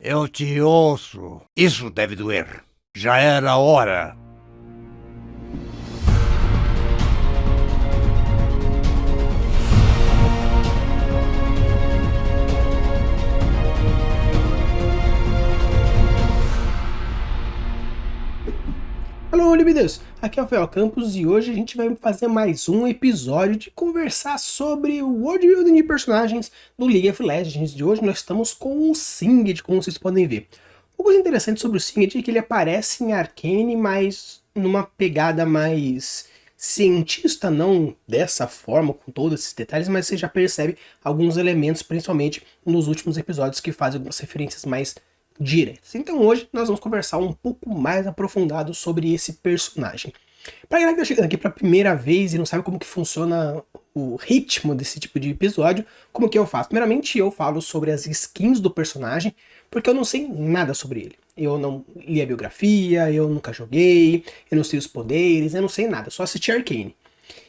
Eu te ouço. Isso deve doer. Já era hora. Alô, Libidas! Aqui é o Rafael Campos e hoje a gente vai fazer mais um episódio de conversar sobre o world building de personagens do League of Legends. De hoje nós estamos com o Singed, como vocês podem ver. Uma coisa interessante sobre o Singed é que ele aparece em Arcane, mas numa pegada mais cientista, não dessa forma, com todos esses detalhes, mas você já percebe alguns elementos, principalmente nos últimos episódios, que fazem algumas referências mais diretas. Então hoje nós vamos conversar um pouco mais aprofundado sobre esse personagem. Pra galera que tá chegando aqui pela primeira vez e não sabe como que funciona o ritmo desse tipo de episódio, como que eu faço? Primeiramente eu falo sobre as skins do personagem, porque eu não sei nada sobre ele. Eu não li a biografia, eu nunca joguei, eu não sei os poderes, eu não sei nada, só assisti Arcane.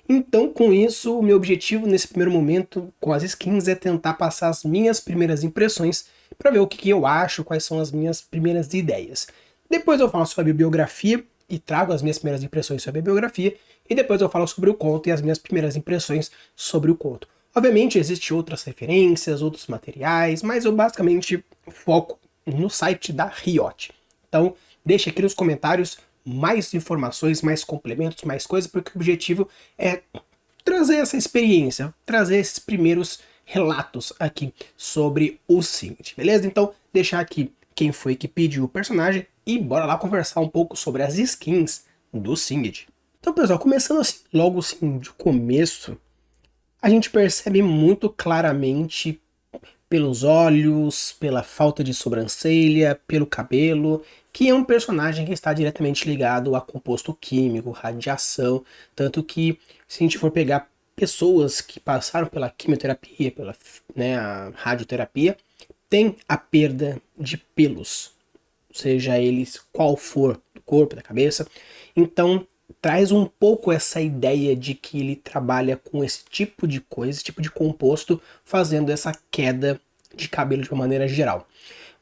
Então, com isso, o meu objetivo nesse primeiro momento com as skins é tentar passar as minhas primeiras impressões para ver o que eu acho, quais são as minhas primeiras ideias. Depois eu falo sobre a biografia e trago as minhas primeiras impressões sobre a biografia, e depois eu falo sobre o conto e as minhas primeiras impressões sobre o conto. Obviamente existem outras referências, outros materiais, mas eu basicamente foco no site da Riot. Então, deixa aqui nos comentários mais informações, mais complementos, mais coisas, porque o objetivo é trazer essa experiência, trazer esses primeiros relatos aqui sobre o Singed, beleza? Então, deixar aqui quem foi que pediu o personagem e bora lá conversar um pouco sobre as skins do Singed. Então, pessoal, começando assim, logo assim, de começo, a gente percebe muito claramente pelos olhos, pela falta de sobrancelha, pelo cabelo, que é um personagem que está diretamente ligado a composto químico, radiação, tanto que se a gente for pegar pessoas que passaram pela quimioterapia, pela a radioterapia, tem a perda de pelos, seja eles qual for, do corpo, da cabeça. Então traz um pouco essa ideia de que ele trabalha com esse tipo de coisa, esse tipo de composto, fazendo essa queda de cabelo de uma maneira geral.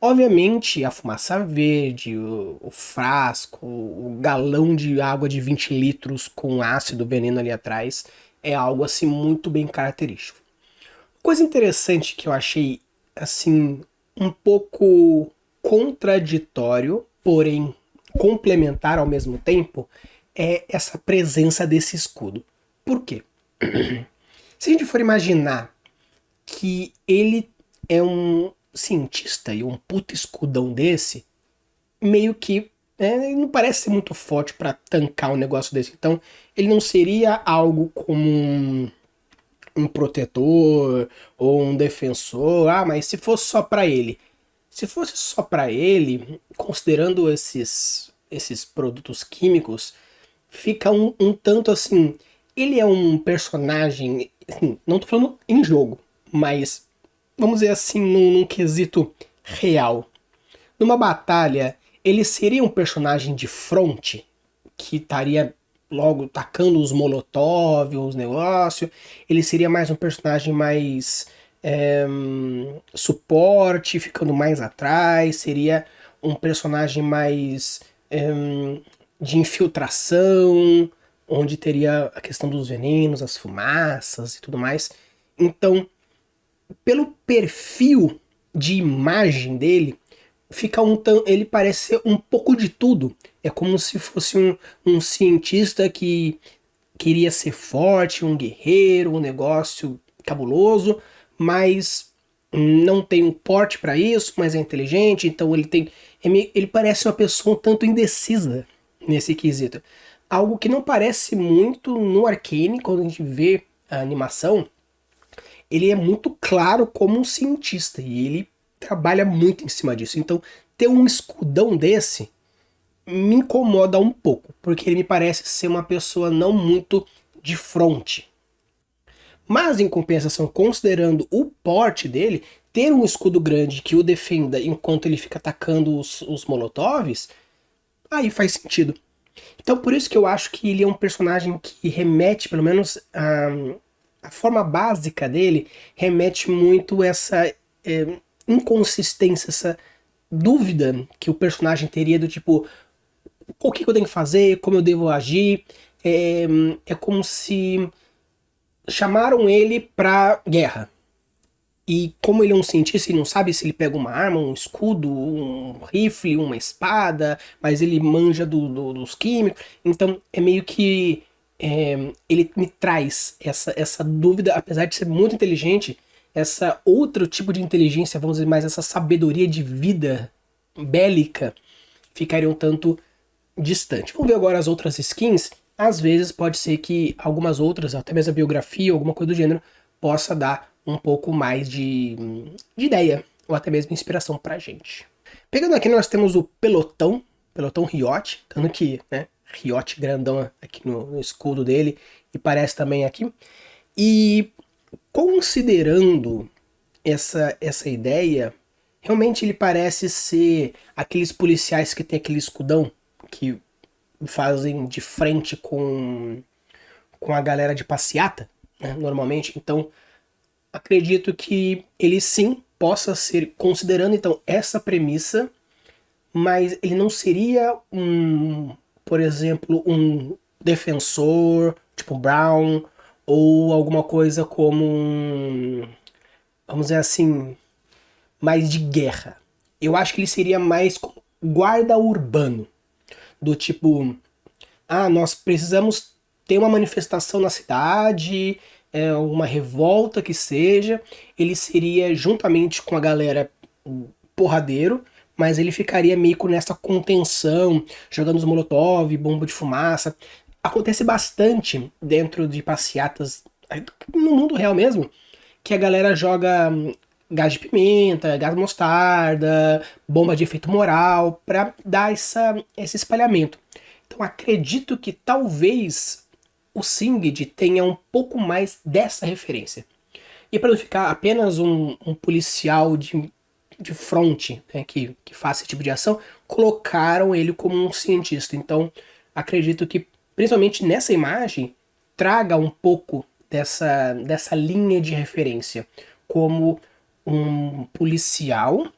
Obviamente, a fumaça verde, o frasco, o galão de água de 20 litros com ácido veneno ali atrás é algo assim muito bem característico. Coisa interessante que eu achei assim um pouco contraditório, porém complementar ao mesmo tempo, é essa presença desse escudo. Por quê? Se a gente for imaginar que ele é um cientista e um puto escudão desse, meio que ele não parece ser muito forte para tancar um negócio desse. Então, ele não seria algo como um protetor ou um defensor. Ah, mas se fosse só para ele. Se fosse só para ele, considerando esses produtos químicos, fica um tanto assim. Ele é um personagem. Assim, não tô falando em jogo, mas vamos dizer assim, num quesito real. Numa batalha, ele seria um personagem de fronte que estaria logo tacando os molotov, os negócios. Ele seria mais um personagem mais suporte, ficando mais atrás. Seria um personagem mais de infiltração, onde teria a questão dos venenos, as fumaças e tudo mais. Então, pelo perfil de imagem dele, fica ele parece ser um pouco de tudo. É como se fosse um cientista que queria ser forte, um guerreiro, um negócio cabuloso, mas não tem um porte para isso, mas é inteligente, então ele parece uma pessoa um tanto indecisa nesse quesito. Algo que não parece muito no Arcane, quando a gente vê a animação, ele é muito claro como um cientista e ele trabalha muito em cima disso. Então, ter um escudão desse me incomoda um pouco, porque ele me parece ser uma pessoa não muito de fronte. Mas, em compensação, considerando o porte dele, ter um escudo grande que o defenda enquanto ele fica atacando os molotovs, aí faz sentido. Então, por isso que eu acho que ele é um personagem que remete, pelo menos a forma básica dele, remete muito essa inconsistência, essa dúvida que o personagem teria do tipo, o que eu tenho que fazer, como eu devo agir. É como se chamaram ele pra guerra. E como ele é um cientista, ele não sabe se ele pega uma arma, um escudo, um rifle, uma espada, mas ele manja dos químicos. Então é meio que ele me traz essa dúvida, apesar de ser muito inteligente, essa outro tipo de inteligência, vamos dizer mais, essa sabedoria de vida bélica, ficaria um tanto distante. Vamos ver agora as outras skins. Às vezes pode ser que algumas outras, até mesmo a biografia, alguma coisa do gênero, possa dar um pouco mais de ideia, ou até mesmo inspiração pra gente. Pegando aqui, nós temos o Pelotão Riot, tanto que, né, Riot grandão aqui no escudo dele, e parece também aqui. E considerando essa ideia, realmente ele parece ser aqueles policiais que tem aquele escudão, que fazem de frente com a galera de passeata, né, normalmente. Então, acredito que ele sim possa ser, considerando então essa premissa, mas ele não seria por exemplo, um defensor, tipo Brown, ou alguma coisa como vamos dizer assim, mais de guerra. Eu acho que ele seria mais guarda urbano, do tipo, nós precisamos ter uma manifestação na cidade, uma revolta que seja. Ele seria juntamente com a galera porradeiro, mas ele ficaria meio com nessa contenção, jogando os molotov, bomba de fumaça. Acontece bastante dentro de passeatas, no mundo real mesmo, que a galera joga gás de pimenta, gás mostarda, bomba de efeito moral, para dar esse espalhamento. Então acredito que talvez o Singed tenha um pouco mais dessa referência. E para não ficar apenas um policial de fronte, né, que faz esse tipo de ação, colocaram ele como um cientista. Então acredito que, principalmente nessa imagem, traga um pouco dessa linha de referência, como um policial,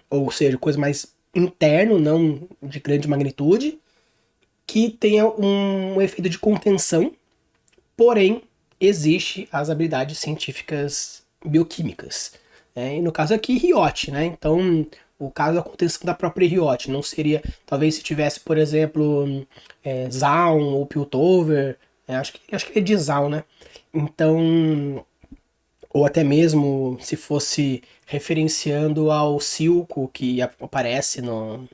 ou seja, coisa mais interno, não de grande magnitude, que tenha um efeito de contenção, porém existe as habilidades científicas bioquímicas. E no caso aqui, Riot, né? Então, o caso da contenção da própria Riot não seria, talvez se tivesse, por exemplo, Zaun ou Piltover, acho que é de Zaun, né? Então, ou até mesmo se fosse referenciando ao Silco que aparece no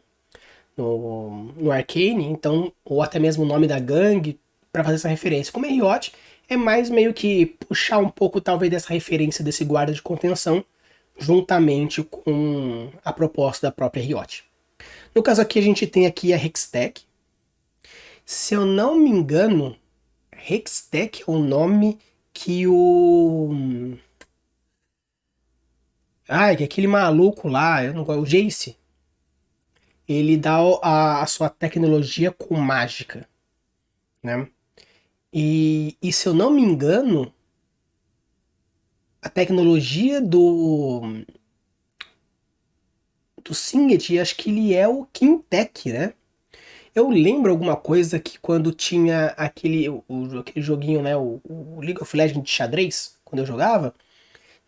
Arcane, então, ou até mesmo o nome da gangue, para fazer essa referência. Como é Riot, é mais meio que puxar um pouco, talvez, dessa referência desse guarda de contenção, juntamente com a proposta da própria Riot. No caso aqui, a gente tem aqui a Hextech. Se eu não me engano, Hextech é o nome que que aquele maluco lá, eu não gosto, o Jace, ele dá a sua tecnologia com mágica, né? E se eu não me engano, a tecnologia do Singed, acho que ele é o Quintec, né? Eu lembro alguma coisa que quando tinha aquele joguinho, né? O League of Legends de xadrez, quando eu jogava,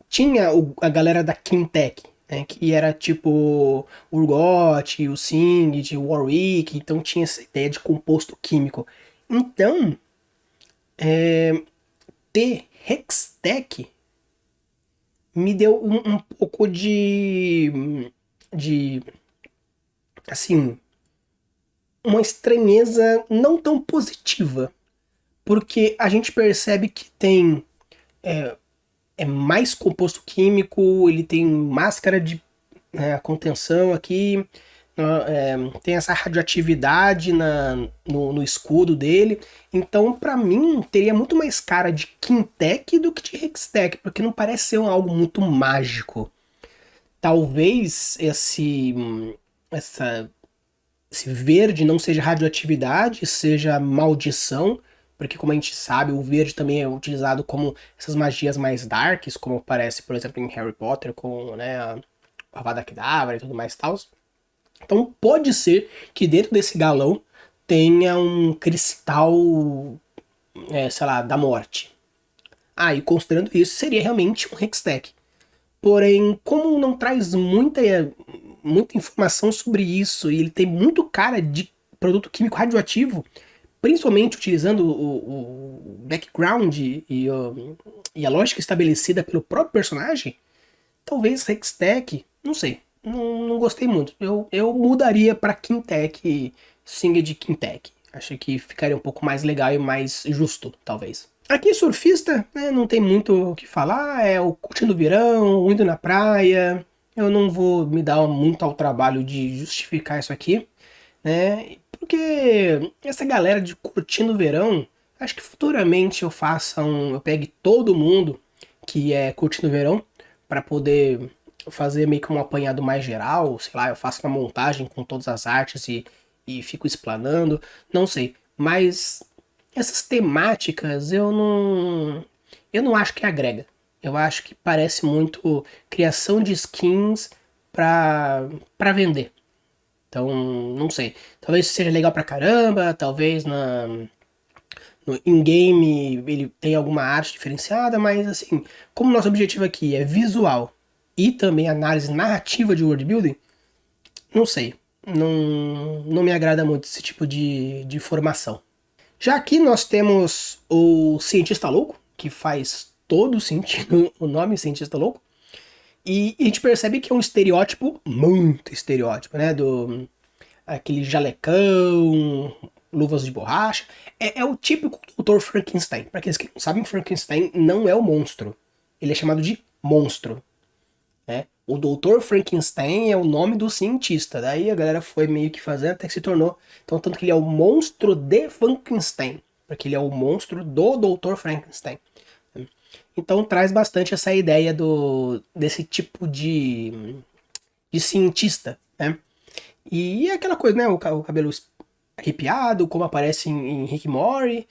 tinha a galera da Quintec, né, que era tipo o Urgot, o Singed, o Warwick, então tinha essa ideia de composto químico. Então, ter Hextech me deu um pouco de assim, uma estranheza não tão positiva, porque a gente percebe que tem mais composto químico, ele tem máscara de contenção aqui, tem essa radioatividade no escudo dele. Então, pra mim, teria muito mais cara de Quintec do que de Hextech, porque não parece ser algo muito mágico. Talvez esse verde não seja radioatividade, seja maldição, porque como a gente sabe, o verde também é utilizado como essas magias mais darks, como aparece, por exemplo, em Harry Potter, com, né, a Avada Kedavra e tudo mais tal. Então pode ser que dentro desse galão tenha um cristal, sei lá, da morte. E considerando isso, seria realmente um Hextech. Porém, como não traz muita informação sobre isso e ele tem muito cara de produto químico radioativo, principalmente utilizando o background e a lógica estabelecida pelo próprio personagem, talvez Hextech, não sei, não gostei muito. Eu mudaria para Quintech, Singed Quintech. Acho que ficaria um pouco mais legal e mais justo, talvez. Aqui, surfista, né, não tem muito o que falar, é o curtindo o verão, indo na praia. Eu não vou me dar muito ao trabalho de justificar isso aqui, né? Porque essa galera de curtindo o verão, acho que futuramente eu pegue todo mundo que é curtindo o verão para poder fazer meio que um apanhado mais geral, sei lá, eu faço uma montagem com todas as artes e fico explanando, não sei, mas essas temáticas eu não acho que agrega. Eu acho que parece muito criação de skins para vender. Então, não sei. Talvez seja legal pra caramba, talvez no in-game ele tenha alguma arte diferenciada, mas assim, como nosso objetivo aqui é visual e também análise narrativa de world building, não sei. Não me agrada muito esse tipo de formação. Já aqui nós temos o Cientista Louco, que faz todo sentido o nome Cientista Louco. E a gente percebe que é um estereótipo, muito estereótipo, né? Do aquele jalecão, luvas de borracha. É o típico Dr. Frankenstein. Para aqueles que não sabem, Frankenstein não é o monstro. Ele é chamado de monstro. Né? O Dr. Frankenstein é o nome do cientista. Daí a galera foi meio que fazendo até que se tornou. Então, tanto que ele é o monstro de Frankenstein. Porque ele é o monstro do Dr. Frankenstein. Então traz bastante essa ideia desse tipo de cientista, né? E é aquela coisa, né? O cabelo arrepiado, como aparece em Rick and Morty.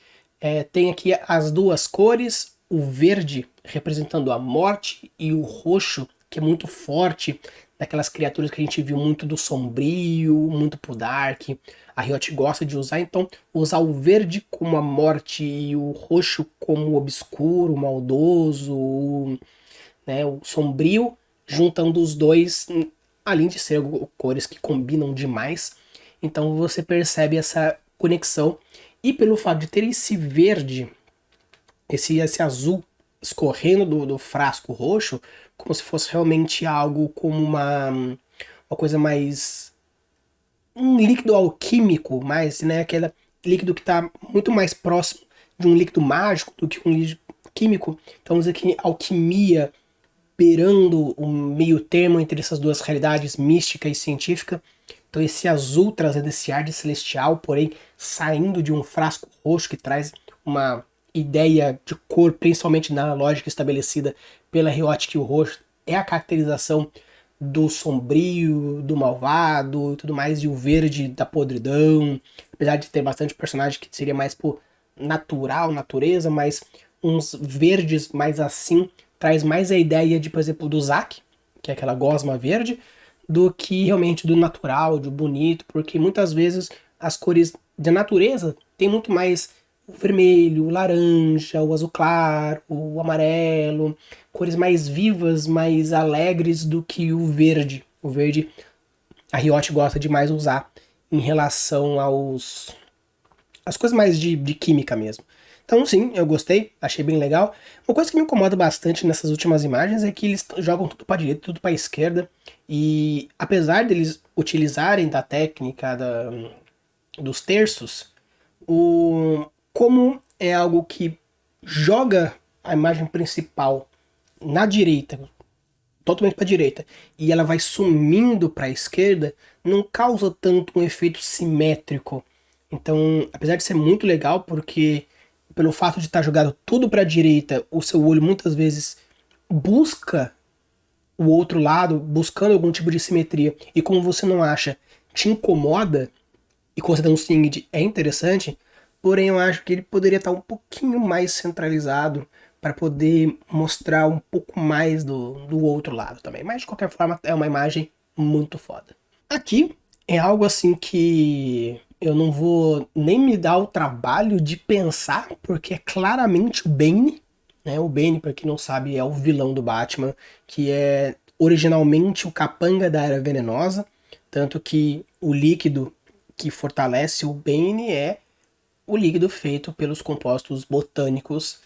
Tem aqui as duas cores, o verde representando a morte e o roxo, que é muito forte, daquelas criaturas que a gente viu muito do sombrio, muito pro dark. A Riot gosta de usar, então usar o verde como a morte e o roxo como o obscuro, o maldoso, né, o sombrio, juntando os dois, além de ser cores que combinam demais. Então você percebe essa conexão. E pelo fato de ter esse verde, esse azul escorrendo do frasco roxo, como se fosse realmente algo como uma coisa mais. Um líquido alquímico, mais, né? Aquele líquido que está muito mais próximo de um líquido mágico do que um líquido químico. Então vamos dizer que alquimia beirando o meio termo entre essas duas realidades, mística e científica. Então esse azul trazendo esse ar de celestial, porém saindo de um frasco roxo que traz uma ideia de cor, principalmente na lógica estabelecida pela Riot, que o roxo é a caracterização do sombrio, do malvado e tudo mais, e o verde da podridão, apesar de ter bastante personagem que seria mais por natural, natureza, mas uns verdes mais assim, traz mais a ideia de, por exemplo, do Zack, que é aquela gosma verde, do que realmente do natural, do bonito, porque muitas vezes as cores da natureza tem muito mais o vermelho, o laranja, o azul claro, o amarelo, cores mais vivas, mais alegres do que o verde. O verde a Riot gosta de mais usar em relação as coisas mais de química mesmo. Então sim, eu gostei, achei bem legal. Uma coisa que me incomoda bastante nessas últimas imagens é que eles jogam tudo para direita, tudo para esquerda, e apesar deles utilizarem da técnica dos terços, como é algo que joga a imagem principal na direita, totalmente para a direita, e ela vai sumindo para a esquerda, não causa tanto um efeito simétrico. Então, apesar de ser muito legal, porque pelo fato de estar jogado tudo para a direita, o seu olho muitas vezes busca o outro lado, buscando algum tipo de simetria, e como você não acha, te incomoda, e considerando o Singed é interessante, porém eu acho que ele poderia estar um pouquinho mais centralizado para poder mostrar um pouco mais do outro lado também. Mas de qualquer forma é uma imagem muito foda. Aqui é algo assim que eu não vou nem me dar o trabalho de pensar, porque é claramente o Bane, né? O Bane, pra quem não sabe, é o vilão do Batman, que é originalmente o capanga da Era Venenosa, tanto que o líquido que fortalece o Bane é o líquido feito pelos compostos botânicos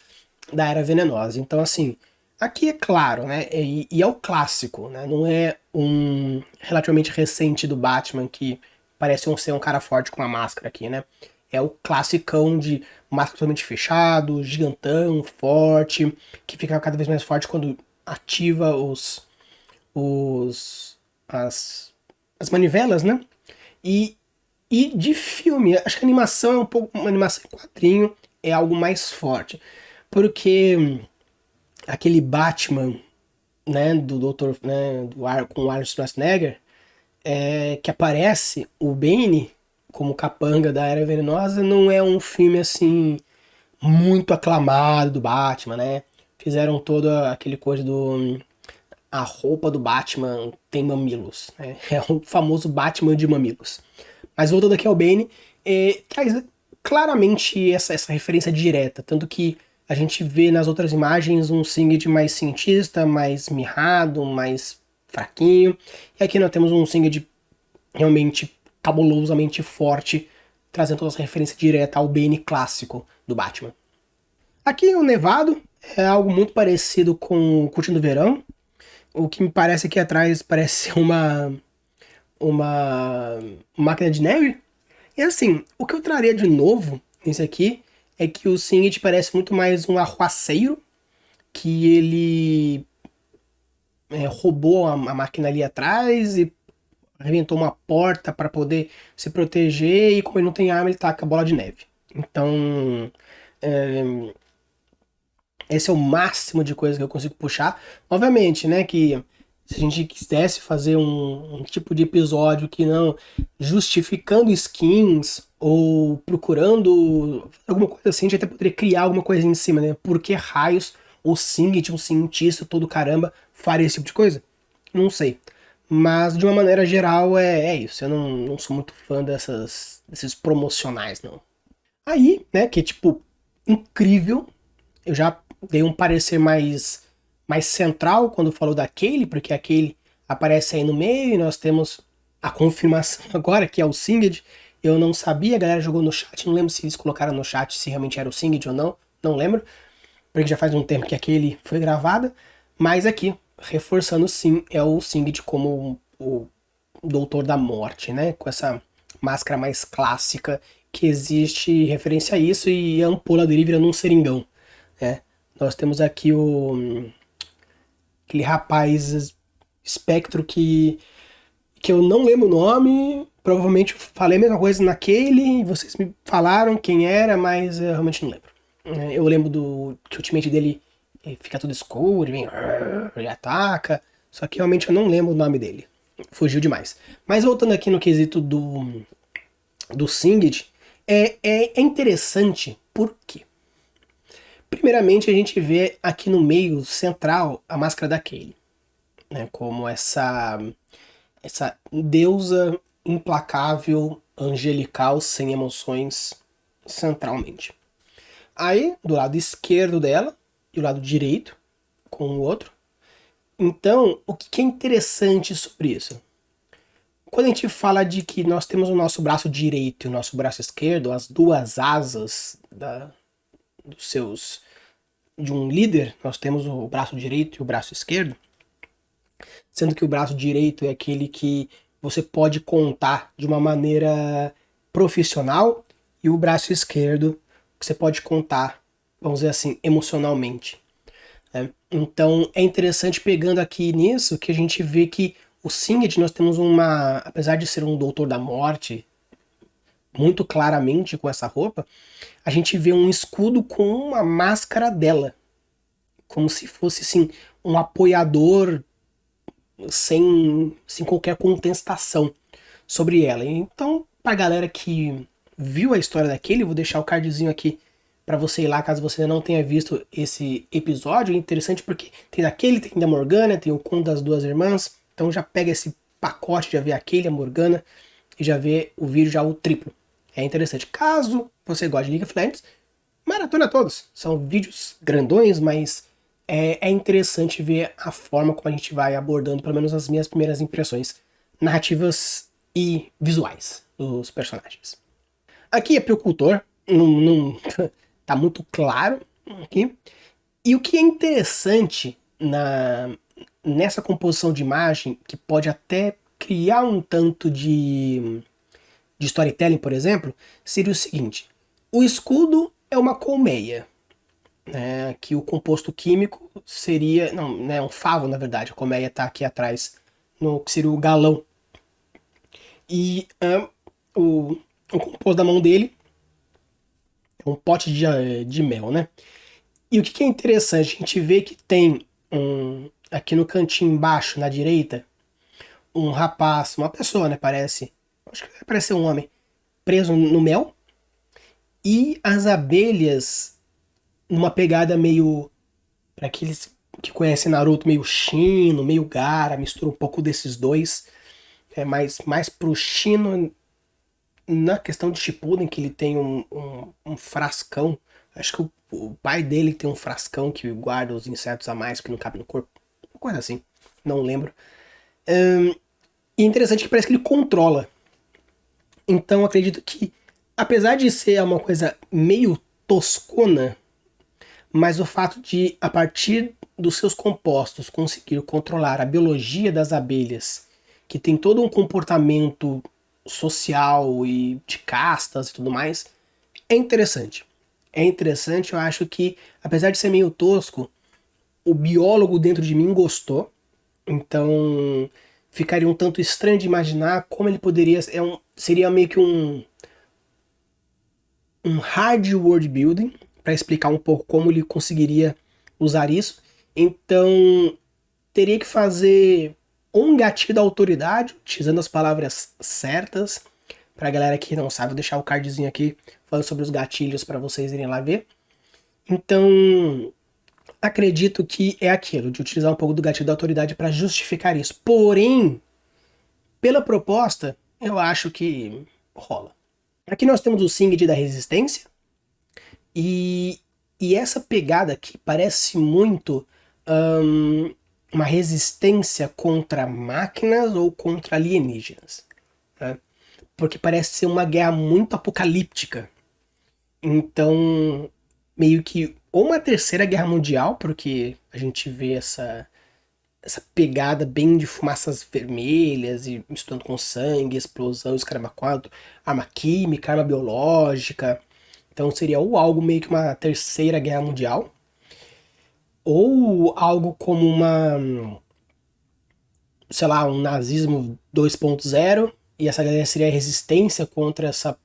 da Era Venenosa. Então, assim, aqui é claro, né? E é o clássico, né? Não é um relativamente recente do Batman que parece ser um cara forte com uma máscara aqui, né? É o classicão de máscara totalmente fechado, gigantão, forte, que fica cada vez mais forte quando ativa os as manivelas, né? E, e de filme, acho que a animação é um pouco uma animação em quadrinho, é algo mais forte. Porque aquele Batman, né, do Dr. Né, com o Arnold Schwarzenegger, que aparece o Bane como capanga da Era Venenosa, não é um filme assim muito aclamado do Batman, né? Fizeram toda aquele coisa do a roupa do Batman tem mamilos, né? É o famoso Batman de mamilos. Mas voltando aqui ao Bane, traz claramente essa referência direta, tanto que a gente vê nas outras imagens um Singed mais cientista, mais mirrado, mais fraquinho, e aqui nós temos um Singed realmente cabulosamente forte, trazendo toda essa referência direta ao Bane clássico do Batman. Aqui o Nevado é algo muito parecido com o Curtindo o Verão, o que me parece aqui atrás parece uma máquina de neve. E assim, o que eu traria de novo nisso aqui é que o Singed parece muito mais um arruaceiro, que ele roubou a máquina ali atrás e arrebentou uma porta para poder se proteger, e como ele não tem arma, ele taca a bola de neve. Então, esse é o máximo de coisa que eu consigo puxar. Obviamente, né, que se a gente quisesse fazer um tipo de episódio que não justificando skins ou procurando alguma coisa assim, a gente até poderia criar alguma coisa em cima, né? Por que raios o Singed, um cientista todo caramba, faria esse tipo de coisa? Não sei. Mas de uma maneira geral é isso. Eu não sou muito fã desses promocionais, não. Aí, né, que é tipo incrível. Eu já dei um parecer mais central quando falou da Kaylee, porque a Kaylee aparece aí no meio e nós temos a confirmação agora que é o Singed. Eu não sabia, a galera jogou no chat, não lembro se eles colocaram no chat se realmente era o Singed ou não, não lembro, porque já faz um tempo que a Kaylee foi gravada, mas aqui, reforçando sim, é o Singed como o Doutor da Morte, né, com essa máscara mais clássica que existe referência a isso, e a ampola dele vira num seringão, né. Nós temos aqui aquele rapaz espectro que eu não lembro o nome, provavelmente eu falei a mesma coisa naquele, e vocês me falaram quem era, mas eu realmente não lembro. Eu lembro que o ultimate dele fica tudo escuro, ele ataca, só que realmente eu não lembro o nome dele. Fugiu demais. Mas voltando aqui no quesito do Singed, é interessante por quê? Primeiramente, a gente vê aqui no meio central a máscara da Kaylee, né, como essa deusa implacável, angelical, sem emoções, centralmente. Aí, do lado esquerdo dela e o lado direito com o outro. Então, o que é interessante sobre isso? Quando a gente fala de que nós temos o nosso braço direito e o nosso braço esquerdo, as duas asas de um líder, nós temos o braço direito e o braço esquerdo, sendo que o braço direito é aquele que você pode contar de uma maneira profissional, e o braço esquerdo que você pode contar, vamos dizer assim, emocionalmente, né? Então é interessante, pegando aqui nisso, que a gente vê que o Singed, nós temos apesar de ser um doutor da morte, muito claramente com essa roupa, a gente vê um escudo com uma máscara dela, como se fosse assim, um apoiador sem qualquer contestação sobre ela. Então, pra galera que viu a história daquele, eu vou deixar o cardzinho aqui para você ir lá, caso você ainda não tenha visto esse episódio. É interessante porque tem daquele, tem da Morgana, tem o conto das duas irmãs, então já pega esse pacote, já vê aquele, a Morgana, e já ver o vídeo já o triplo. É interessante. Caso você goste de League of Legends, maratona todos. São vídeos grandões, mas é interessante ver a forma como a gente vai abordando, pelo menos as minhas primeiras impressões narrativas e visuais dos personagens. Aqui é Apicultor, não tá muito claro aqui. E o que é interessante nessa composição de imagem, que pode até criar um tanto de storytelling, por exemplo, seria o seguinte: o escudo é uma colmeia, né, que o composto químico seria, não, né, um favo na verdade, a colmeia está aqui atrás, no que seria o galão. E o composto da mão dele é um pote de mel, né? E o que é interessante, a gente vê que tem aqui no cantinho embaixo, na direita, um rapaz, uma pessoa, né, parece, acho que parece ser um homem, preso no mel, e as abelhas numa pegada meio, para aqueles que conhecem Naruto, meio Shino, meio Gaara, mistura um pouco desses dois, mais pro Shino na questão de Shippuden, que ele tem um frascão, acho que o pai dele tem um frascão que guarda os insetos a mais que não cabe no corpo, uma coisa assim, não lembro. E interessante que parece que ele controla. Então acredito que, apesar de ser uma coisa meio toscona, mas o fato de, a partir dos seus compostos, conseguir controlar a biologia das abelhas, que tem todo um comportamento social e de castas e tudo mais, é interessante. É interessante, eu acho que, apesar de ser meio tosco, o biólogo dentro de mim gostou. Então ficaria um tanto estranho de imaginar como ele poderia. Seria meio que um hard world building, para explicar um pouco como ele conseguiria usar isso. Então teria que fazer um gatilho da autoridade, utilizando as palavras certas. Pra galera que não sabe, vou deixar o cardzinho aqui falando sobre os gatilhos para vocês irem lá ver. Então, acredito que é aquilo, de utilizar um pouco do gatilho da autoridade para justificar isso. Porém, pela proposta, eu acho que rola. Aqui nós temos o Singed da Resistência, e essa pegada aqui parece muito uma resistência contra máquinas ou contra alienígenas, né? Porque parece ser uma guerra muito apocalíptica. Então, meio que ou uma terceira guerra mundial, porque a gente vê essa pegada bem de fumaças vermelhas e misturando com sangue, explosão, escaramba quatro, arma química, arma biológica. Então seria ou algo meio que uma terceira guerra mundial, ou algo como sei lá, um nazismo 2.0, e essa galera seria a resistência contra essa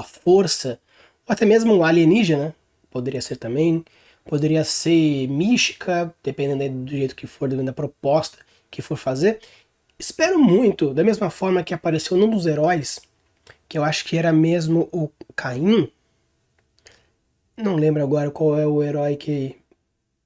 força, ou até mesmo um alienígena, poderia ser também, poderia ser mística, dependendo do jeito que for, dependendo da proposta que for fazer. Espero muito, da mesma forma que apareceu num dos heróis, que eu acho que era mesmo o Caim, não lembro agora qual é o herói que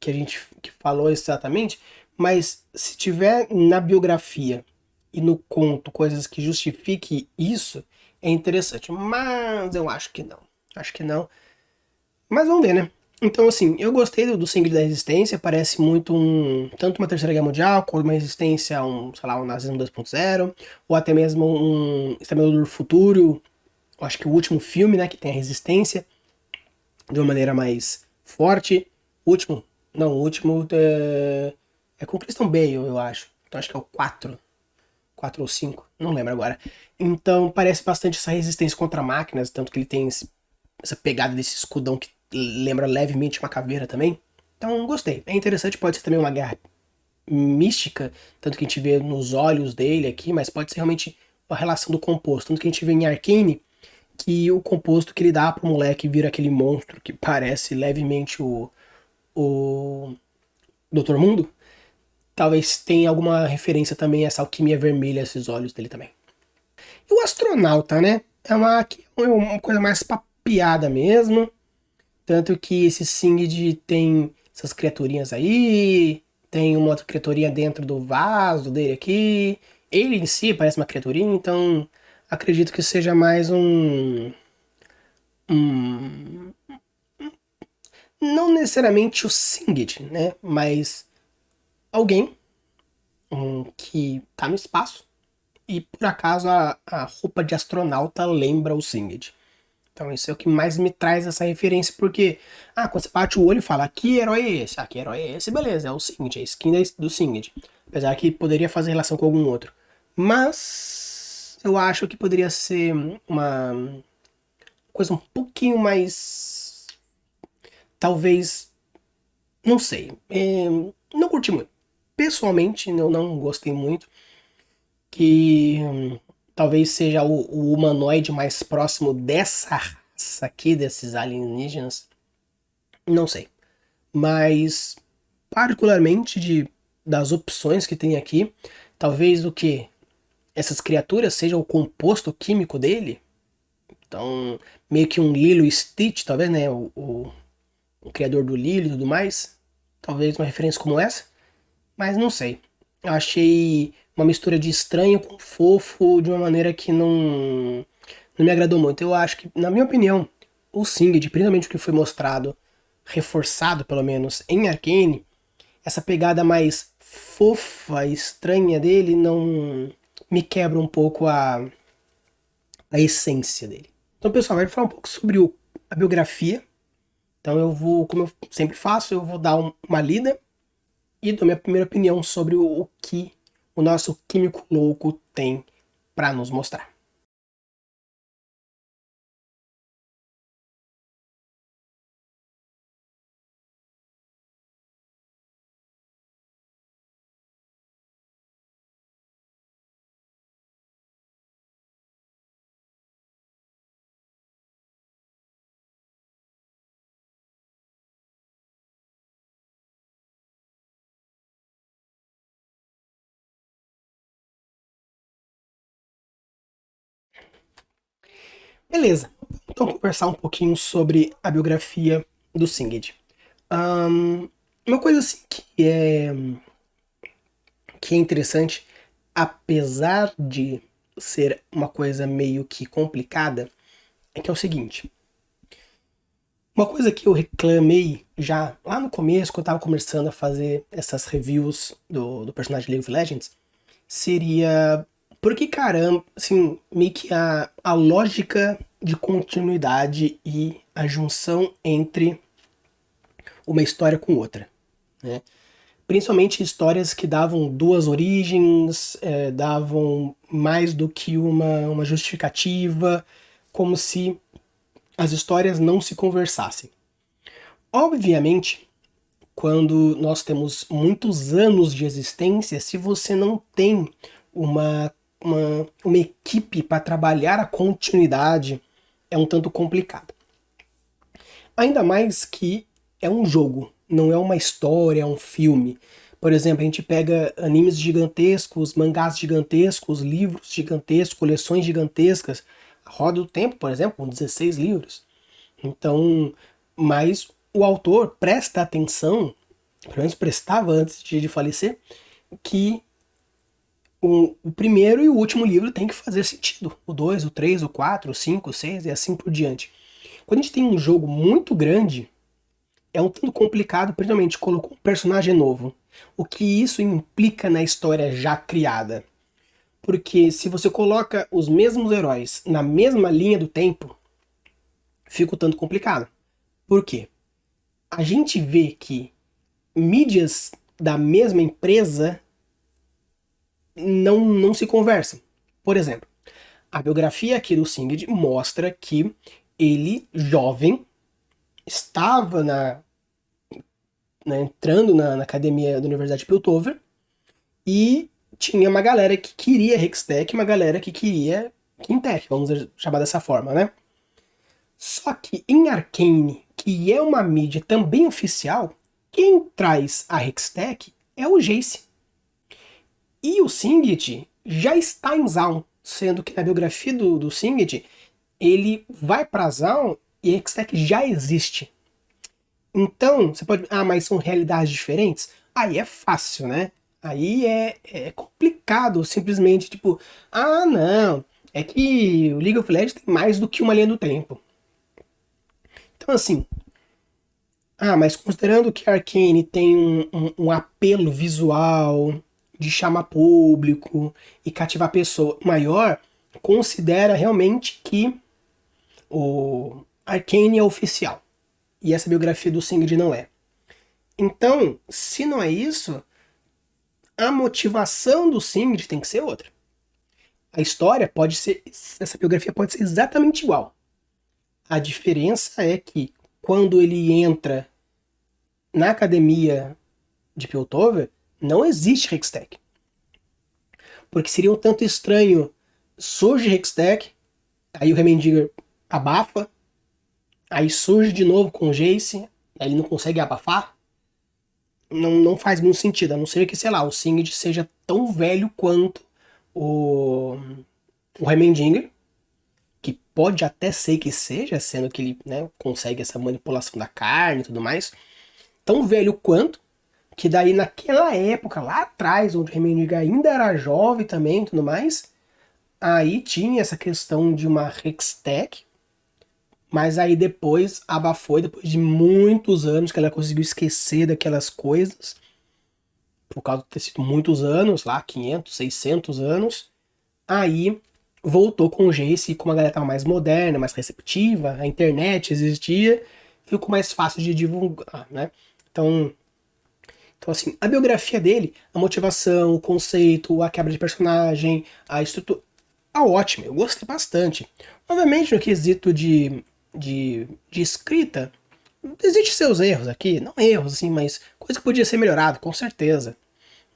a gente que falou exatamente, mas se tiver na biografia e no conto coisas que justifiquem isso, é interessante. Mas eu acho que não. Acho que não. Mas vamos ver, né? Então, assim, eu gostei do Sangue da Resistência. Parece muito tanto uma Terceira Guerra Mundial, como uma resistência a sei lá, um nazismo 2.0, ou até mesmo um Exterminador do Futuro. Eu acho que o último filme, né, que tem a resistência de uma maneira mais forte. O último é com Christian Bale, eu acho. Então acho que é o 4 ou 5, não lembro agora. Então parece bastante essa resistência contra máquinas, tanto que ele tem essa pegada desse escudão que lembra levemente uma caveira também. Então gostei, é interessante, pode ser também uma guerra mística, tanto que a gente vê nos olhos dele aqui, mas pode ser realmente a relação do composto, tanto que a gente vê em Arcane que o composto que ele dá pro moleque vira aquele monstro que parece levemente o Doutor Mundo. Talvez tenha alguma referência também a essa alquimia vermelha, esses olhos dele também. E o astronauta, né? É uma coisa mais papiada mesmo. Tanto que esse Singed tem essas criaturinhas aí. Tem uma outra criaturinha dentro do vaso dele aqui. Ele em si parece uma criaturinha, então acredito que seja mais um não necessariamente o Singed, né? Mas alguém que tá no espaço e por acaso a roupa de astronauta lembra o Singed. Então isso é o que mais me traz essa referência, porque quando você bate o olho e fala que herói é esse? Que herói é esse? Beleza, é o Singed, é a skin do Singed. Apesar que poderia fazer relação com algum outro. Mas eu acho que poderia ser uma coisa um pouquinho mais. Talvez. Não sei. Não curti muito. Pessoalmente, eu não gostei muito. Que talvez seja o humanoide mais próximo dessa raça aqui, desses alienígenas. Não sei. Mas, particularmente das opções que tem aqui, talvez o que? Essas criaturas sejam o composto químico dele. Então, meio que um Lilo e Stitch, talvez, né? O criador do Lilo e tudo mais. Talvez uma referência como essa. Mas não sei. Eu achei uma mistura de estranho com fofo de uma maneira que não me agradou muito. Eu acho que, na minha opinião, o Singed, principalmente o que foi mostrado, reforçado pelo menos em Arcane, essa pegada mais fofa, estranha dele, não me quebra um pouco a essência dele. Então, pessoal, vai falar um pouco sobre a biografia. Então eu vou, como eu sempre faço, eu vou dar uma lida e dou minha primeira opinião sobre o que o nosso químico louco tem para nos mostrar. Beleza, então conversar um pouquinho sobre a biografia do Singed. Uma coisa assim que é interessante, apesar de ser uma coisa meio que complicada, é que é o seguinte. Uma coisa que eu reclamei já lá no começo, quando eu tava começando a fazer essas reviews do personagem League of Legends, seria porque, caramba, assim, meio que a lógica de continuidade e a junção entre uma história com outra, né? Principalmente histórias que davam duas origens, davam mais do que uma justificativa, como se as histórias não se conversassem. Obviamente, quando nós temos muitos anos de existência, se você não tem uma equipe para trabalhar a continuidade, é um tanto complicado. Ainda mais que é um jogo, não é uma história, é um filme. Por exemplo, a gente pega animes gigantescos, mangás gigantescos, livros gigantescos, coleções gigantescas. A Roda do Tempo, por exemplo, com 16 livros. Então, mas o autor presta atenção, pelo menos prestava antes de falecer, que o primeiro e o último livro tem que fazer sentido. O 2, o 3, o 4, o 5, o 6 e assim por diante. Quando a gente tem um jogo muito grande, é um tanto complicado, principalmente colocou um personagem novo. O que isso implica na história já criada? Porque se você coloca os mesmos heróis na mesma linha do tempo, fica um tanto complicado. Por quê? A gente vê que mídias da mesma empresa não se conversam. Por exemplo, a biografia aqui do Singed mostra que ele, jovem, estava entrando na academia da Universidade de Piltover e tinha uma galera que queria Hextech e uma galera que queria Quintech, vamos chamar dessa forma, né? Só que em Arcane, que é uma mídia também oficial, quem traz a Hextech é o Jace. E o Singed já está em Zaun, sendo que na biografia do Singed, ele vai para Zaun e a Hextech já existe. Então, você pode... mas são realidades diferentes? Aí é fácil, né? Aí é complicado simplesmente, tipo, ah, não, é que o League of Legends tem mais do que uma linha do tempo. Então, assim, mas considerando que a Arcane tem um apelo visual, de chamar público e cativar pessoa maior, considera realmente que o Arcane é oficial. E essa biografia do Singed não é. Então, se não é isso, a motivação do Singed tem que ser outra. A história pode ser. Essa biografia pode ser exatamente igual. A diferença é que quando ele entra na academia de Piltover, não existe Hextech. Porque seria um tanto estranho. Surge Hextech, aí o Heimendinger abafa, aí surge de novo com o Jace, aí ele não consegue abafar. Não faz muito sentido, a não ser que, sei lá, o Singed seja tão velho quanto o Heimendinger, que pode até ser que seja, sendo que ele, né, consegue essa manipulação da carne e tudo mais, tão velho quanto, que daí naquela época, lá atrás, onde o Heimendinger ainda era jovem também e tudo mais, aí tinha essa questão de uma Hextech, mas aí depois abafou, depois de muitos anos que ela conseguiu esquecer daquelas coisas, por causa de ter sido muitos anos, lá 500, 600 anos, aí voltou com o Jace, e como a galera estava mais moderna, mais receptiva, a internet existia, ficou mais fácil de divulgar, né? Então assim, a biografia dele, a motivação, o conceito, a quebra de personagem, a estrutura, ótima, eu gostei bastante. Obviamente no quesito de escrita, existem seus erros aqui, não erros assim, mas coisa que podia ser melhorado, com certeza.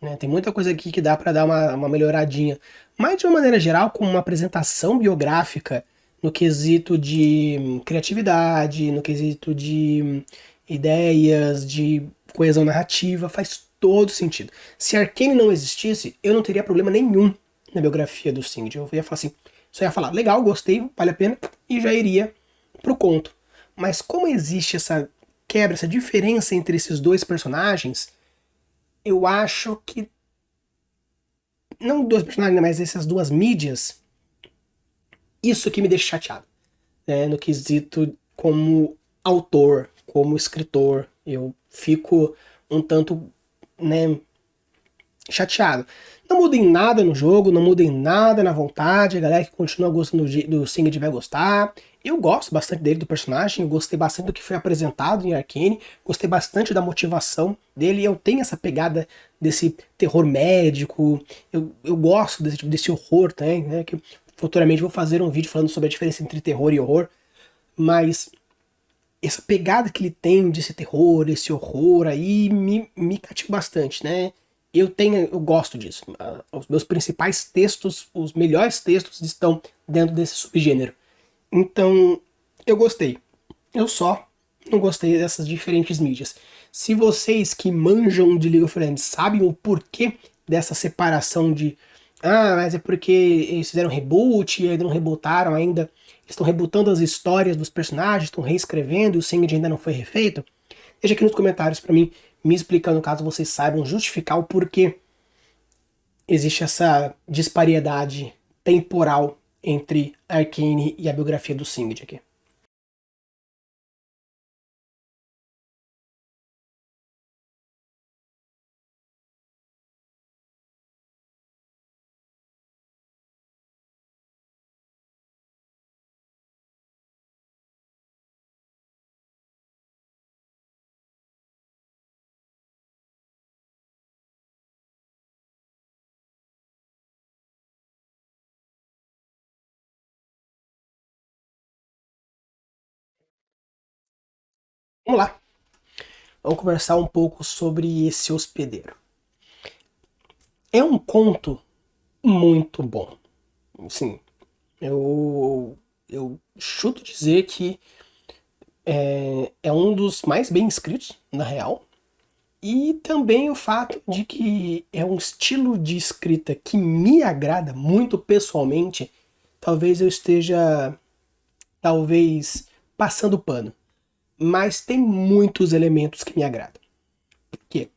Né? Tem muita coisa aqui que dá para dar uma melhoradinha. Mas de uma maneira geral, com uma apresentação biográfica no quesito de criatividade, no quesito de ideias, de coesão narrativa, faz todo sentido. Se Arcane não existisse, eu não teria problema nenhum na biografia do Singed. Eu ia falar assim, só ia falar, legal, gostei, vale a pena, e já iria pro conto. Mas como existe essa quebra, essa diferença entre esses dois personagens, eu acho que. Não dois personagens, mas essas duas mídias. Isso que me deixa chateado. Né, no quesito como autor, como escritor. Eu fico um tanto, né, chateado. Não muda em nada no jogo, não muda em nada na vontade. A galera que continua gostando do Singed vai gostar. Eu gosto bastante dele, do personagem. Eu gostei bastante do que foi apresentado em Arcane. Gostei bastante da motivação dele. Eu tenho essa pegada desse terror médico. Eu gosto desse horror também, né? Que futuramente vou fazer um vídeo falando sobre a diferença entre terror e horror. Mas essa pegada que ele tem desse terror, esse horror aí, me cativa bastante, né? Eu gosto disso. Os meus principais textos, os melhores textos estão dentro desse subgênero. Então, eu gostei. Eu só não gostei dessas diferentes mídias. Se vocês que manjam de League of Legends sabem o porquê dessa separação de mas é porque eles fizeram reboot e ainda não rebootaram ainda, estão rebootando as histórias dos personagens, estão reescrevendo e o Singed ainda não foi refeito, deixa aqui nos comentários para mim, me explicando caso vocês saibam justificar o porquê existe essa disparidade temporal entre Arcane e a biografia do Singed aqui. Vamos lá, vamos conversar um pouco sobre esse hospedeiro. É um conto muito bom. Sim, eu chuto dizer que é um dos mais bem escritos, na real. E também o fato de que é um estilo de escrita que me agrada muito pessoalmente. Talvez eu esteja, talvez, passando pano. Mas tem muitos elementos que me agradam. Por quê?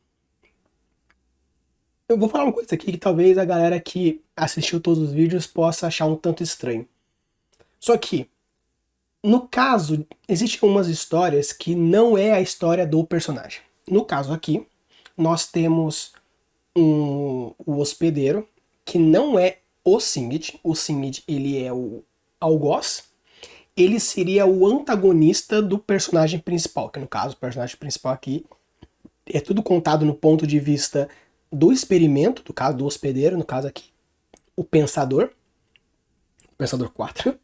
Eu vou falar uma coisa aqui que talvez a galera que assistiu todos os vídeos possa achar um tanto estranho. Só que, no caso, existem algumas histórias que não é a história do personagem. No caso aqui, nós temos o hospedeiro, que não é o Singed. O Singed, ele é o algoz. Ele seria o antagonista do personagem principal, que no caso, o personagem principal aqui é tudo contado no ponto de vista do experimento, do caso do hospedeiro, no caso aqui, o Pensador 4,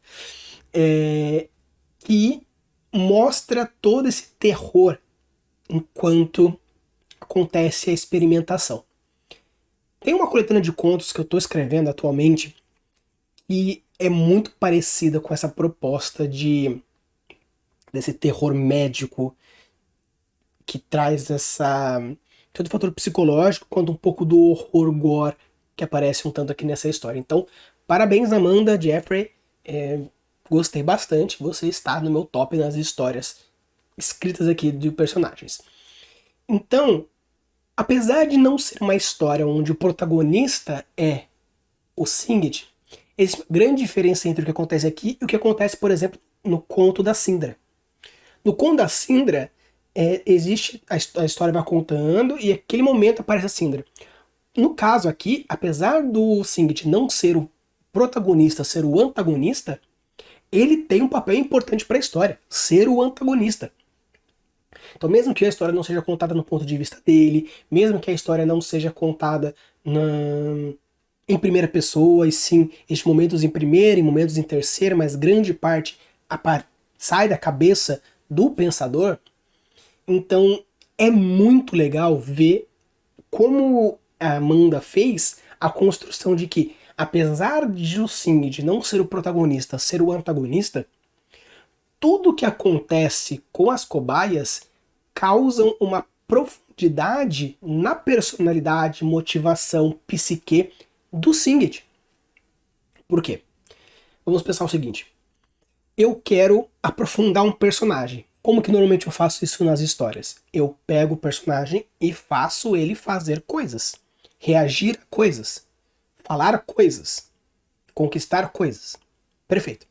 que mostra todo esse terror enquanto acontece a experimentação. Tem uma coletânea de contos que eu estou escrevendo atualmente e é muito parecida com essa proposta desse terror médico que traz tanto o fator psicológico quanto um pouco do horror gore que aparece um tanto aqui nessa história. Então, parabéns, Amanda, Jeffrey, gostei bastante, você está no meu top nas histórias escritas aqui de personagens. Então, apesar de não ser uma história onde o protagonista é o Singed, existe uma grande diferença entre o que acontece aqui e o que acontece, por exemplo, no conto da Syndra. No conto da Syndra, existe a história vai contando e aquele momento aparece a Syndra. No caso aqui, apesar do Singed não ser o protagonista, ser o antagonista, ele tem um papel importante para a história, ser o antagonista. Então, mesmo que a história não seja contada no ponto de vista dele, mesmo que a história não seja contada em primeira pessoa, e sim, existe momentos em primeira e momentos em terceira, mas grande parte sai da cabeça do pensador. Então, é muito legal ver como a Amanda fez a construção de que, apesar de o Singed não ser o protagonista, ser o antagonista, tudo que acontece com as cobaias causam uma profundidade na personalidade, motivação, psique do Singed. Por quê? Vamos pensar o seguinte. Eu quero aprofundar um personagem. Como que normalmente eu faço isso nas histórias? Eu pego o personagem e faço ele fazer coisas. Reagir a coisas. Falar coisas. Conquistar coisas. Perfeito.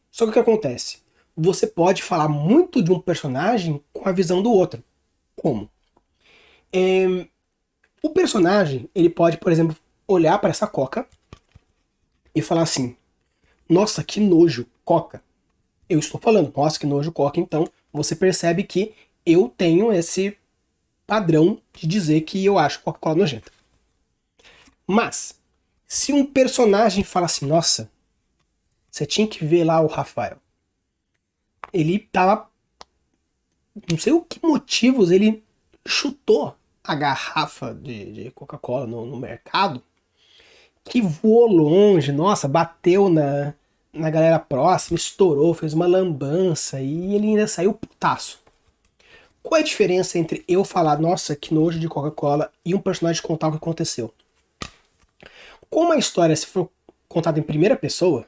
Só que o que acontece? Você pode falar muito de um personagem com a visão do outro. Como? O personagem, ele pode, por exemplo, olhar para essa coca e falar assim: nossa, que nojo, coca. Eu estou falando, nossa, que nojo, coca. Então, você percebe que eu tenho esse padrão de dizer que eu acho Coca-Cola nojenta. Mas, se um personagem fala assim, nossa, você tinha que ver lá o Rafael. Ele tava, não sei o que motivos, ele chutou a garrafa de Coca-Cola no mercado, que voou longe, nossa, bateu na galera próxima, estourou, fez uma lambança e ele ainda saiu putaço. Qual é a diferença entre eu falar, nossa, que nojo de Coca-Cola, e um personagem contar o que aconteceu? Como a história, se for contada em primeira pessoa,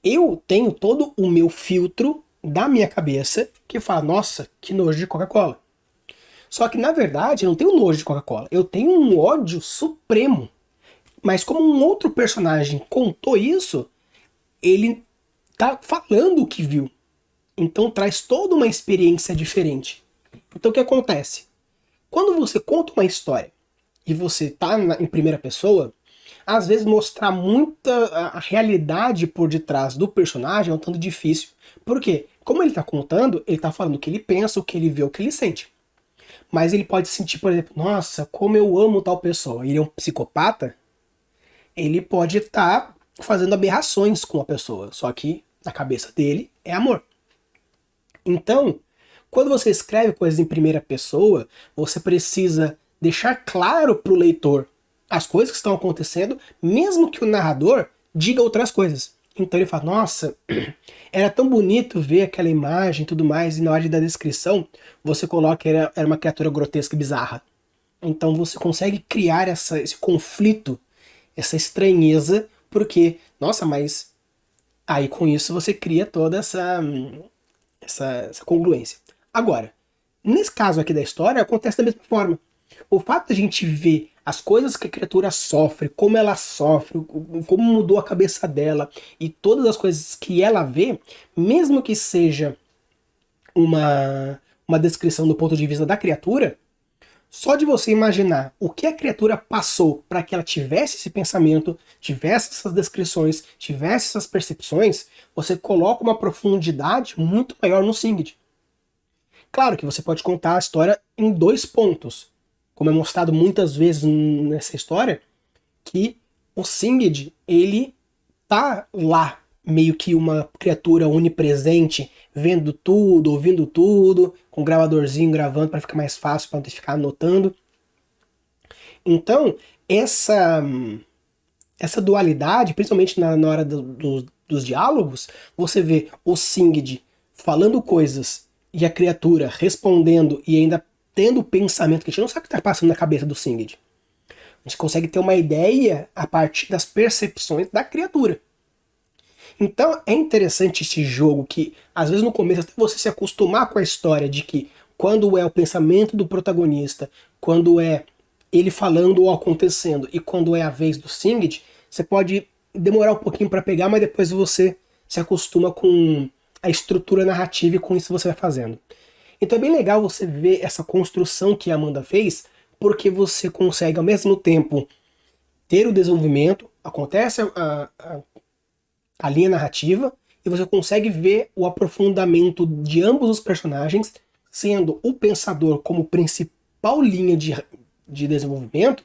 eu tenho todo o meu filtro da minha cabeça que fala, nossa, que nojo de Coca-Cola. Só que, na verdade, eu não tenho nojo de Coca-Cola, eu tenho um ódio supremo. Mas como um outro personagem contou isso, ele tá falando o que viu. Então traz toda uma experiência diferente. Então o que acontece? Quando você conta uma história e você tá em primeira pessoa, às vezes mostrar muita a realidade por detrás do personagem é um tanto difícil. Por quê? Como ele tá contando, ele tá falando o que ele pensa, o que ele vê, o que ele sente. Mas ele pode sentir, por exemplo, nossa, como eu amo tal pessoa. Ele é um psicopata, ele pode estar fazendo aberrações com a pessoa, só que na cabeça dele é amor. Então, quando você escreve coisas em primeira pessoa, você precisa deixar claro para o leitor as coisas que estão acontecendo, mesmo que o narrador diga outras coisas. Então ele fala, nossa, era tão bonito ver aquela imagem e tudo mais, e na hora da descrição você coloca que era uma criatura grotesca e bizarra. Então você consegue criar esse conflito, essa estranheza, porque, nossa, mas aí com isso você cria toda essa congruência. Agora, nesse caso aqui da história, acontece da mesma forma. O fato de a gente ver as coisas que a criatura sofre, como ela sofre, como mudou a cabeça dela e todas as coisas que ela vê, mesmo que seja uma descrição do ponto de vista da criatura, só de você imaginar o que a criatura passou para que ela tivesse esse pensamento, tivesse essas descrições, tivesse essas percepções, você coloca uma profundidade muito maior no Singed. Claro que você pode contar a história em 2 pontos, como é mostrado muitas vezes nessa história, que o Singed, ele tá lá, meio que uma criatura onipresente, vendo tudo, ouvindo tudo, com um gravadorzinho gravando para ficar mais fácil, para não ter que ficar anotando. Então, essa dualidade, principalmente na hora dos diálogos, você vê o Singed falando coisas e a criatura respondendo e ainda tendo o pensamento, que a gente não sabe o que está passando na cabeça do Singed. A gente consegue ter uma ideia a partir das percepções da criatura. Então é interessante esse jogo que, às vezes no começo, até você se acostumar com a história de que quando é o pensamento do protagonista, quando é ele falando ou acontecendo e quando é a vez do Singed, você pode demorar um pouquinho para pegar, mas depois você se acostuma com a estrutura narrativa e com isso você vai fazendo. Então é bem legal você ver essa construção que a Amanda fez, porque você consegue ao mesmo tempo ter o desenvolvimento, acontece a linha narrativa, e você consegue ver o aprofundamento de ambos os personagens, sendo o pensador como principal linha de desenvolvimento,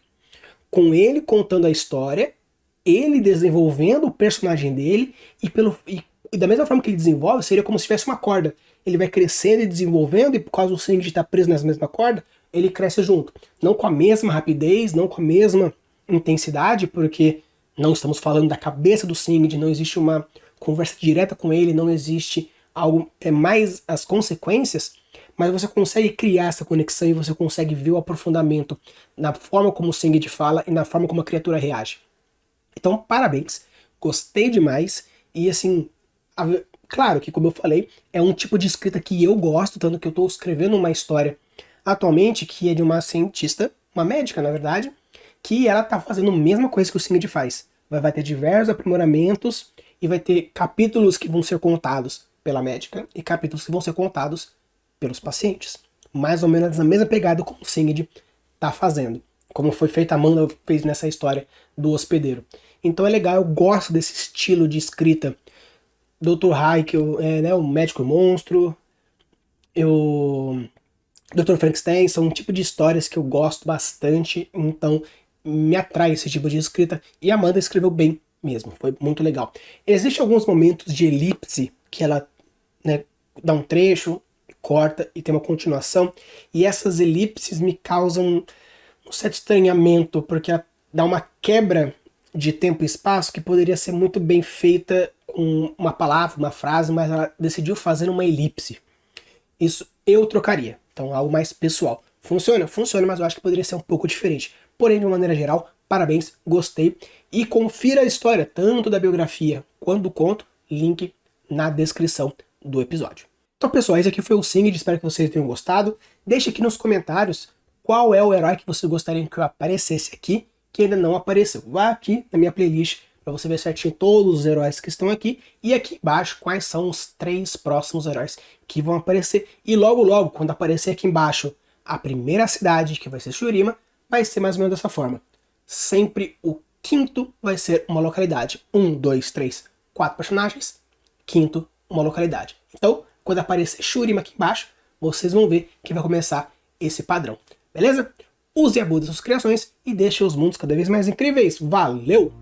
com ele contando a história, ele desenvolvendo o personagem dele, e da mesma forma que ele desenvolve, seria como se tivesse uma corda. Ele vai crescendo e desenvolvendo, e por causa do Singed estar preso nessa mesma corda, ele cresce junto. Não com a mesma rapidez, não com a mesma intensidade, porque não estamos falando da cabeça do Singed, não existe uma conversa direta com ele, não existe algo, mais as consequências, mas você consegue criar essa conexão e você consegue ver o aprofundamento na forma como o Singed fala e na forma como a criatura reage. Então, parabéns, gostei demais, e assim, claro que, como eu falei, é um tipo de escrita que eu gosto, tanto que eu estou escrevendo uma história atualmente que é de uma cientista, uma médica na verdade, que ela tá fazendo a mesma coisa que o Singed faz. Vai ter diversos aprimoramentos e vai ter capítulos que vão ser contados pela médica e capítulos que vão ser contados pelos pacientes. Mais ou menos na mesma pegada como o Singed tá fazendo. Como foi feita, a Amanda fez nessa história do hospedeiro. Então é legal, eu gosto desse estilo de escrita. Dr. Haeckel, o médico monstro, Dr. Frankenstein, são um tipo de histórias que eu gosto bastante, então me atrai esse tipo de escrita, e a Amanda escreveu bem mesmo, foi muito legal. Existem alguns momentos de elipse que ela dá um trecho, corta e tem uma continuação, e essas elipses me causam um certo estranhamento, porque ela dá uma quebra de tempo e espaço que poderia ser muito bem feita com uma palavra, uma frase, mas ela decidiu fazer uma elipse. Isso eu trocaria, então algo mais pessoal. Funciona? Funciona, mas eu acho que poderia ser um pouco diferente. Porém, de uma maneira geral, parabéns, gostei. E confira a história, tanto da biografia quanto do conto, link na descrição do episódio. Então, pessoal, esse aqui foi o Singed, espero que vocês tenham gostado. Deixe aqui nos comentários qual é o herói que vocês gostariam que eu aparecesse aqui, que ainda não apareceu. Vá aqui na minha playlist para você ver certinho todos os heróis que estão aqui, e aqui embaixo quais são os 3 próximos heróis que vão aparecer. E logo logo, quando aparecer aqui embaixo a primeira cidade, que vai ser Shurima, vai ser mais ou menos dessa forma. Sempre o quinto vai ser uma localidade. 1, 2, 3, 4 personagens, quinto uma localidade. Então, quando aparecer Shurima aqui embaixo, vocês vão ver que vai começar esse padrão. Beleza? Use e abuse suas criações e deixe os mundos cada vez mais incríveis. Valeu!